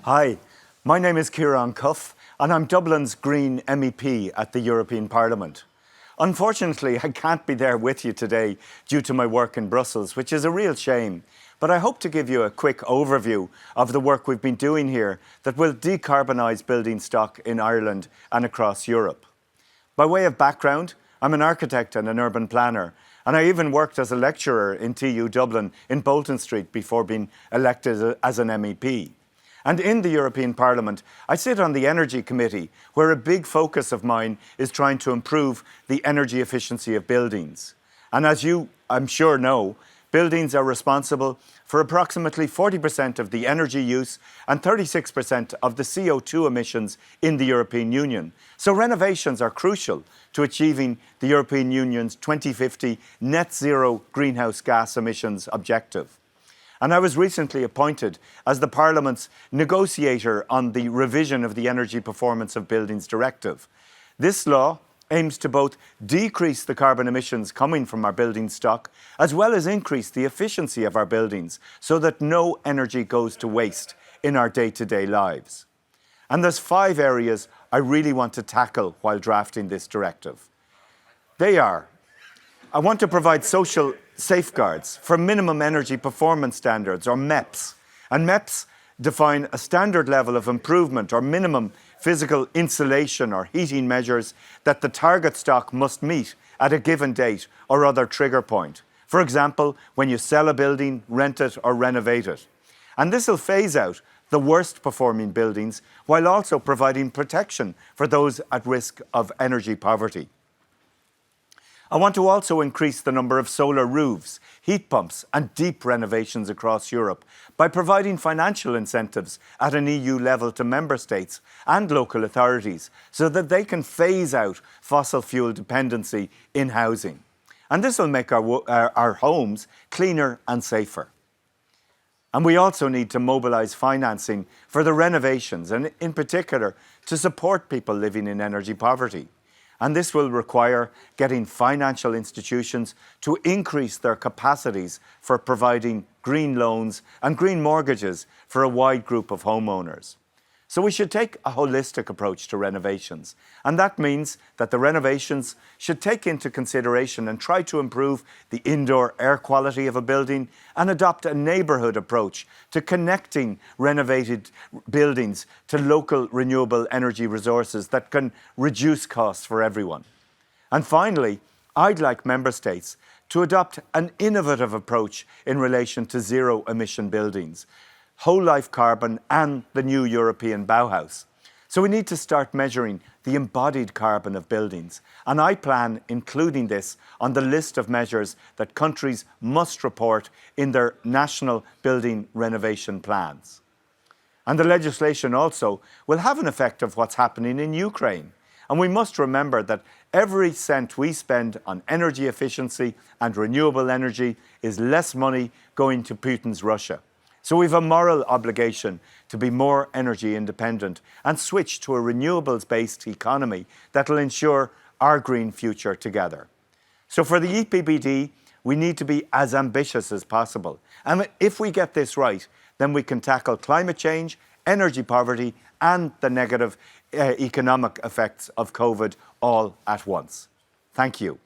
Hi, my name is Ciaran Cuffe and I'm Dublin's Green MEP at the European Parliament. Unfortunately, I can't be there with you today due to my work in Brussels, which is a real shame. But I hope to give you a quick overview of the work we've been doing here that will decarbonise building stock in Ireland and across Europe. By way of background, I'm an architect and an urban planner, and I even worked as a lecturer in TU Dublin in Bolton Street before being elected as an MEP. And in the European Parliament, I sit on the Energy Committee, where a big focus of mine is trying to improve the energy efficiency of buildings. And as you, I'm sure, know, buildings are responsible for approximately 40% of the energy use and 36% of the CO2 emissions in the European Union. So renovations are crucial to achieving the European Union's 2050 net zero greenhouse gas emissions objective. And I was recently appointed as the Parliament's negotiator on the revision of the Energy Performance of Buildings Directive. This law aims to both decrease the carbon emissions coming from our building stock, as well as increase the efficiency of our buildings so that no energy goes to waste in our day-to-day lives. And there's 5 areas I really want to tackle while drafting this directive. They are: I want to provide social safeguards for minimum energy performance standards, or MEPs. And MEPs define a standard level of improvement or minimum physical insulation or heating measures that the target stock must meet at a given date or other trigger point. For example, when you sell a building, rent it or renovate it. And this will phase out the worst performing buildings while also providing protection for those at risk of energy poverty. I want to also increase the number of solar roofs, heat pumps and deep renovations across Europe by providing financial incentives at an EU level to member states and local authorities so that they can phase out fossil fuel dependency in housing. And this will make our homes cleaner and safer. And we also need to mobilise financing for the renovations and in particular to support people living in energy poverty. And this will require getting financial institutions to increase their capacities for providing green loans and green mortgages for a wide group of homeowners. So we should take a holistic approach to renovations. And that means that the renovations should take into consideration and try to improve the indoor air quality of a building and adopt a neighbourhood approach to connecting renovated buildings to local renewable energy resources that can reduce costs for everyone. And finally, I'd like member states to adopt an innovative approach in relation to zero emission buildings, whole life carbon and the new European Bauhaus. So we need to start measuring the embodied carbon of buildings, and I plan including this on the list of measures that countries must report in their national building renovation plans. And the legislation also will have an effect of what's happening in Ukraine. And we must remember that every cent we spend on energy efficiency and renewable energy is less money going to Putin's Russia. So we have a moral obligation to be more energy independent and switch to a renewables-based economy that will ensure our green future together. So for the EPBD, we need to be as ambitious as possible. And if we get this right, then we can tackle climate change, energy poverty, and the negative economic effects of COVID all at once. Thank you.